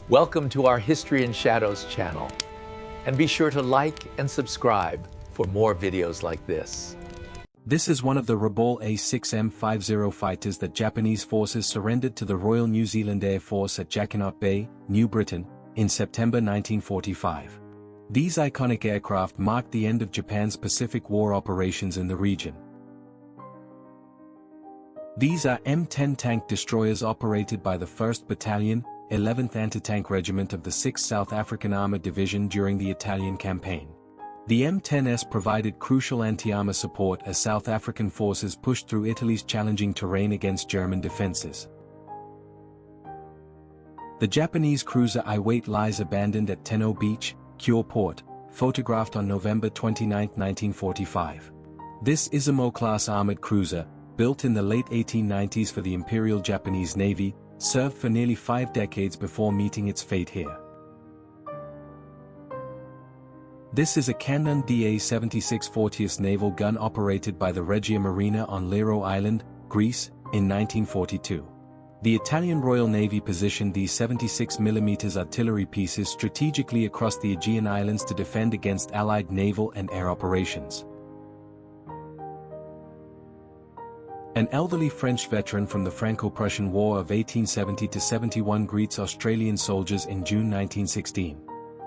Welcome to our History in Shadows channel, and be sure to like and subscribe for more videos like this. This is one of the Rabaul A6M50 fighters that Japanese forces surrendered to the Royal New Zealand Air Force at Jackanock Bay, New Britain, in September 1945. These iconic aircraft marked the end of Japan's Pacific War operations in the region. These are M10 tank destroyers operated by the 1st Battalion, 11th Anti-Tank Regiment of the 6th South African Armoured Division during the Italian campaign. The M10s provided crucial anti-armor support as South African forces pushed through Italy's challenging terrain against German defenses. The Japanese cruiser Iwate lies abandoned at Tenno Beach, Kure Port, photographed on November 29, 1945. This Izumo-class armored cruiser, built in the late 1890s for the Imperial Japanese Navy, served for nearly 5 decades before meeting its fate here. This is a Canon DA-76 40th naval gun operated by the Regia Marina on Lero Island, Greece, in 1942. The Italian Royal Navy positioned these 76mm artillery pieces strategically across the Aegean Islands to defend against Allied naval and air operations. An elderly French veteran from the Franco-Prussian War of 1870-71 greets Australian soldiers in June 1916.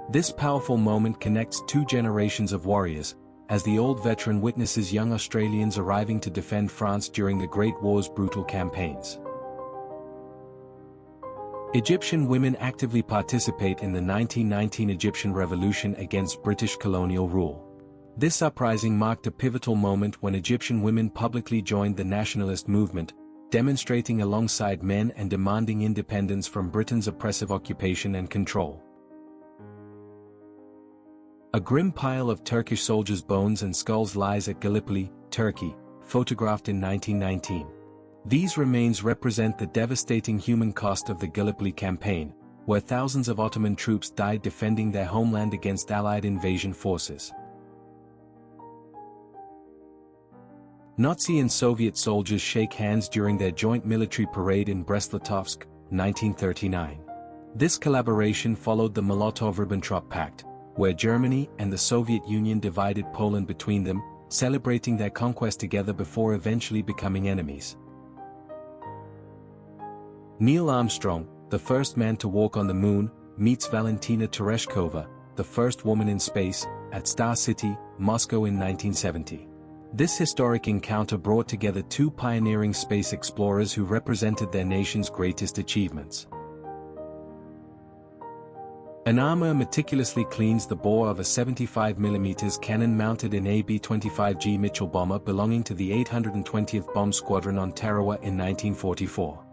This powerful moment connects 2 generations of warriors, as the old veteran witnesses young Australians arriving to defend France during the Great War's brutal campaigns. Egyptian women actively participate in the 1919 Egyptian Revolution against British colonial rule. This uprising marked a pivotal moment when Egyptian women publicly joined the nationalist movement, demonstrating alongside men and demanding independence from Britain's oppressive occupation and control. A grim pile of Turkish soldiers' bones and skulls lies at Gallipoli, Turkey, photographed in 1919. These remains represent the devastating human cost of the Gallipoli campaign, where thousands of Ottoman troops died defending their homeland against Allied invasion forces. Nazi and Soviet soldiers shake hands during their joint military parade in Brest-Litovsk, 1939. This collaboration followed the Molotov-Ribbentrop Pact, where Germany and the Soviet Union divided Poland between them, celebrating their conquest together before eventually becoming enemies. Neil Armstrong, the first man to walk on the moon, meets Valentina Tereshkova, the first woman in space, at Star City, Moscow in 1970. This historic encounter brought together 2 pioneering space explorers who represented their nation's greatest achievements. An armor meticulously cleans the bore of a 75mm cannon mounted in a B-25G Mitchell bomber belonging to the 820th Bomb Squadron on Tarawa in 1944.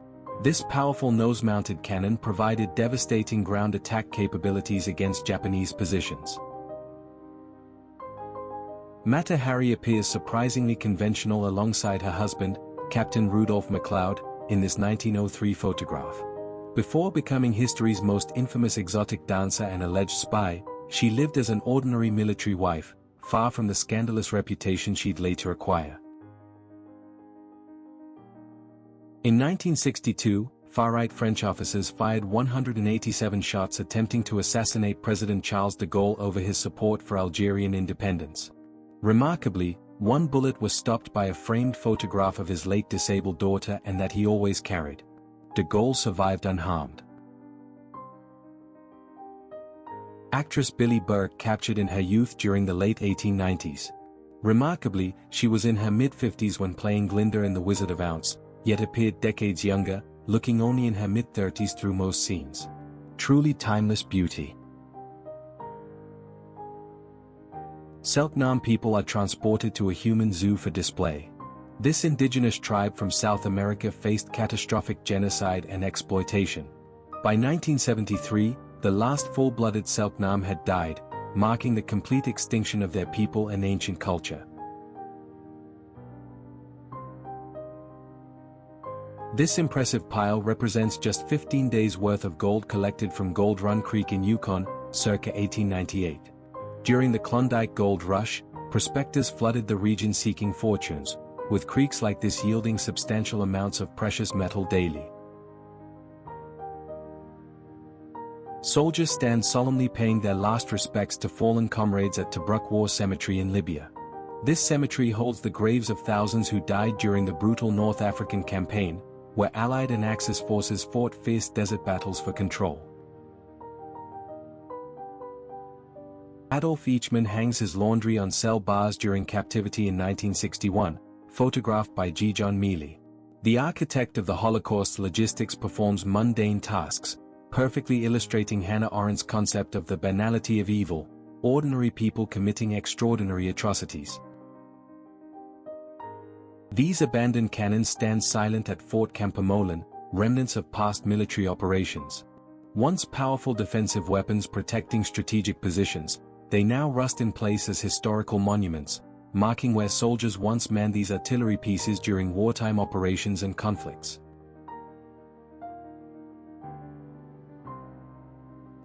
This powerful nose-mounted cannon provided devastating ground attack capabilities against Japanese positions. Mata Hari appears surprisingly conventional alongside her husband, Captain Rudolph MacLeod, in this 1903 photograph. Before becoming history's most infamous exotic dancer and alleged spy, she lived as an ordinary military wife, far from the scandalous reputation she'd later acquire. In 1962, far-right French officers fired 187 shots attempting to assassinate President Charles de Gaulle over his support for Algerian independence. Remarkably, one bullet was stopped by a framed photograph of his late disabled daughter and that he always carried. De Gaulle survived unharmed. Actress Billie Burke captured in her youth during the late 1890s. Remarkably, she was in her mid-50s when playing Glinda in The Wizard of Oz, yet appeared decades younger, looking only in her mid-30s through most scenes. Truly timeless beauty. Selknam people are transported to a human zoo for display. This indigenous tribe from South America faced catastrophic genocide and exploitation. By 1973, the last full-blooded Selknam had died, marking the complete extinction of their people and ancient culture. This impressive pile represents just 15 days' worth of gold collected from Gold Run Creek in Yukon, circa 1898. During the Klondike Gold Rush, prospectors flooded the region seeking fortunes, with creeks like this yielding substantial amounts of precious metal daily. Soldiers stand solemnly paying their last respects to fallen comrades at Tobruk War Cemetery in Libya. This cemetery holds the graves of thousands who died during the brutal North African campaign, where Allied and Axis forces fought fierce desert battles for control. Adolf Eichmann hangs his laundry on cell bars during captivity in 1961, photographed by G. John Mealy. The architect of the Holocaust logistics performs mundane tasks, perfectly illustrating Hannah Arendt's concept of the banality of evil, ordinary people committing extraordinary atrocities. These abandoned cannons stand silent at Fort Campomolan, remnants of past military operations. Once powerful defensive weapons protecting strategic positions, they now rust in place as historical monuments, marking where soldiers once manned these artillery pieces during wartime operations and conflicts.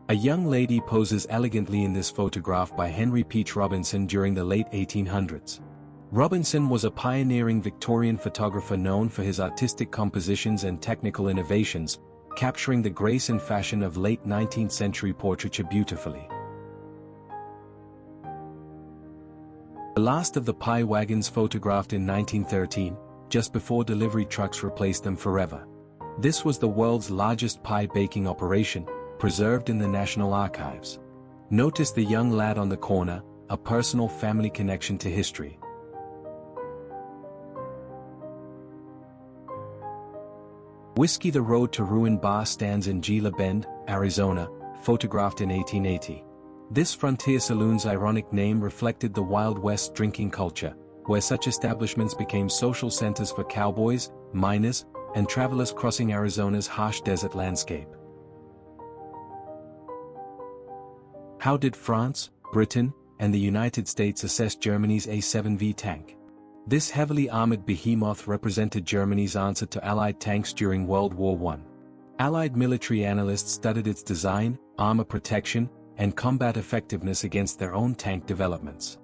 A young lady poses elegantly in this photograph by Henry Peach Robinson during the late 1800s. Robinson was a pioneering Victorian photographer known for his artistic compositions and technical innovations, capturing the grace and fashion of late 19th century portraiture beautifully. The last of the pie wagons photographed in 1913, just before delivery trucks replaced them forever. This was the world's largest pie baking operation, preserved in the National Archives. Notice the young lad on the corner, a personal family connection to history. Whiskey The Road to Ruin bar stands in Gila Bend, Arizona, photographed in 1880. This frontier saloon's ironic name reflected the Wild West drinking culture, where such establishments became social centers for cowboys, miners, and travelers crossing Arizona's harsh desert landscape. How did France, Britain, and the United States assess Germany's A-7V tank? This heavily armored behemoth represented Germany's answer to Allied tanks during World War I. Allied military analysts studied its design, armor protection, and combat effectiveness against their own tank developments.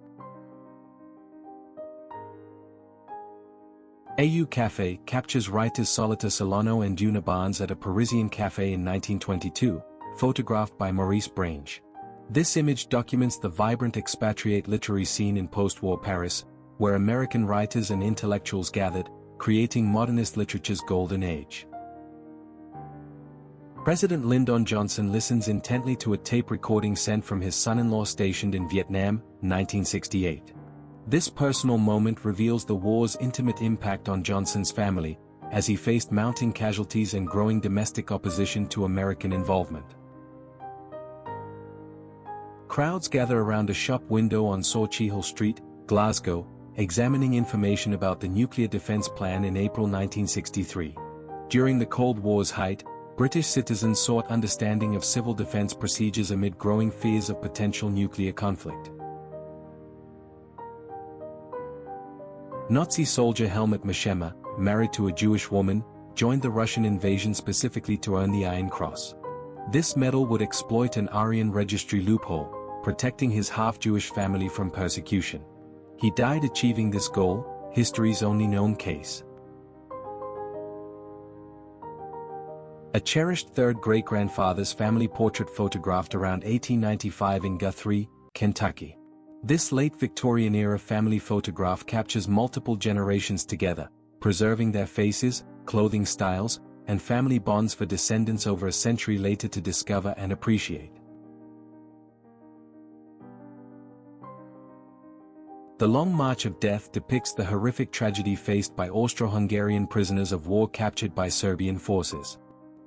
AU Café captures writers Solita Solano and Duna Barnes at a Parisian cafe in 1922, photographed by Maurice Brange. This image documents the vibrant expatriate literary scene in post-war Paris, where American writers and intellectuals gathered, creating modernist literature's golden age. President Lyndon Johnson listens intently to a tape recording sent from his son-in-law stationed in Vietnam, 1968. This personal moment reveals the war's intimate impact on Johnson's family, as he faced mounting casualties and growing domestic opposition to American involvement. Crowds gather around a shop window on Sauchiehall Street, Glasgow, examining information about the nuclear defense plan in April 1963. During the Cold War's height, British citizens sought understanding of civil defense procedures amid growing fears of potential nuclear conflict. Nazi soldier Helmut Moschema, married to a Jewish woman, joined the Russian invasion specifically to earn the Iron Cross. This medal would exploit an Aryan registry loophole, protecting his half-Jewish family from persecution. He died achieving this goal, history's only known case. A cherished third great-grandfather's family portrait photographed around 1895 in Guthrie, Kentucky. This late Victorian-era family photograph captures multiple generations together, preserving their faces, clothing styles, and family bonds for descendants over a century later to discover and appreciate. The Long March of Death depicts the horrific tragedy faced by Austro-Hungarian prisoners of war captured by Serbian forces.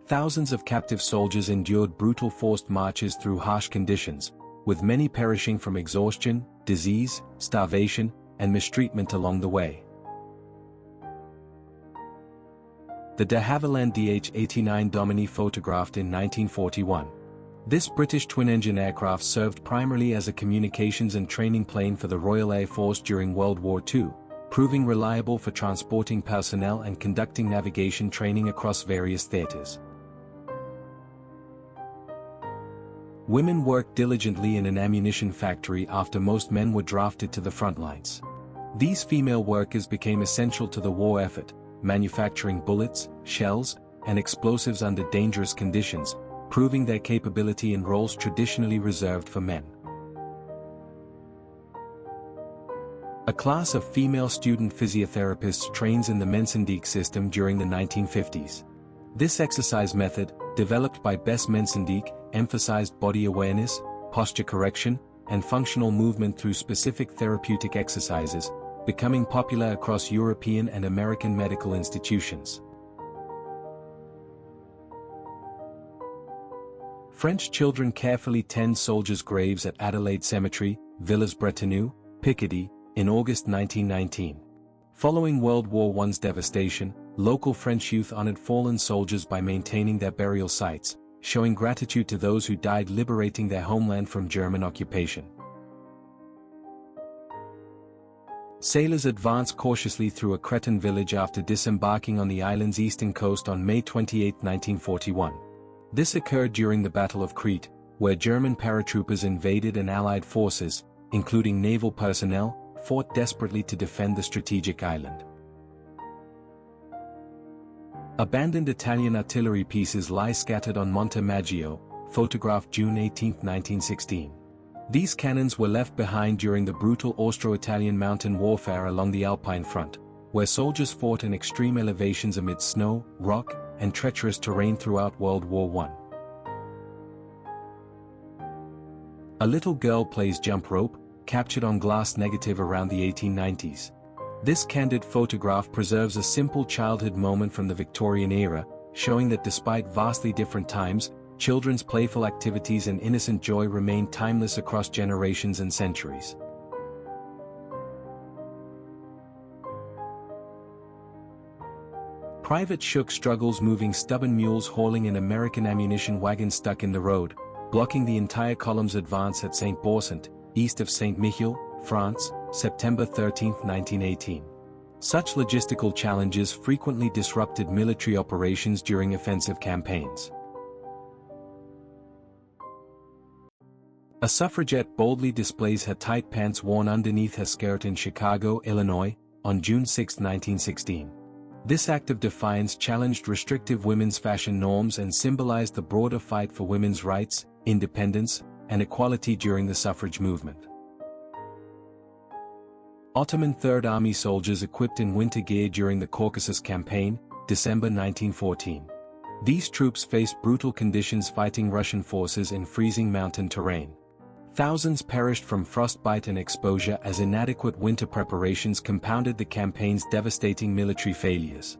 Thousands of captive soldiers endured brutal forced marches through harsh conditions, with many perishing from exhaustion, disease, starvation, and mistreatment along the way. The de Havilland DH-89 Domini photographed in 1941. This British twin-engine aircraft served primarily as a communications and training plane for the Royal Air Force during World War II, proving reliable for transporting personnel and conducting navigation training across various theaters. Women worked diligently in an ammunition factory after most men were drafted to the front lines. These female workers became essential to the war effort, manufacturing bullets, shells, and explosives under dangerous conditions, proving their capability in roles traditionally reserved for men. A class of female student physiotherapists trains in the Mensendijk system during the 1950s. This exercise method, developed by Bess Mensendijk, emphasized body awareness, posture correction, and functional movement through specific therapeutic exercises, becoming popular across European and American medical institutions. French children carefully tend soldiers' graves at Adelaide Cemetery, Villers-Bretonneux, Picardy, in August 1919. Following World War I's devastation, local French youth honored fallen soldiers by maintaining their burial sites, showing gratitude to those who died liberating their homeland from German occupation. Sailors advanced cautiously through a Cretan village after disembarking on the island's eastern coast on May 28, 1941. This occurred during the Battle of Crete, where German paratroopers invaded and Allied forces, including naval personnel, fought desperately to defend the strategic island. Abandoned Italian artillery pieces lie scattered on Monte Maggio, photographed June 18, 1916. These cannons were left behind during the brutal Austro-Italian mountain warfare along the Alpine front, where soldiers fought in extreme elevations amid snow, rock, and treacherous terrain throughout World War I. A little girl plays jump rope, captured on glass negative around the 1890s. This candid photograph preserves a simple childhood moment from the Victorian era, showing that despite vastly different times, children's playful activities and innocent joy remain timeless across generations and centuries. Private Shook struggles moving stubborn mules hauling an American ammunition wagon stuck in the road, blocking the entire column's advance at St. Bourcent, east of Saint-Mihiel, France, September 13, 1918. Such logistical challenges frequently disrupted military operations during offensive campaigns. A suffragette boldly displays her tight pants worn underneath her skirt in Chicago, Illinois, on June 6, 1916. This act of defiance challenged restrictive women's fashion norms and symbolized the broader fight for women's rights, independence, and equality during the suffrage movement. Ottoman Third Army soldiers equipped in winter gear during the Caucasus Campaign, December 1914. These troops faced brutal conditions fighting Russian forces in freezing mountain terrain. Thousands perished from frostbite and exposure as inadequate winter preparations compounded the campaign's devastating military failures.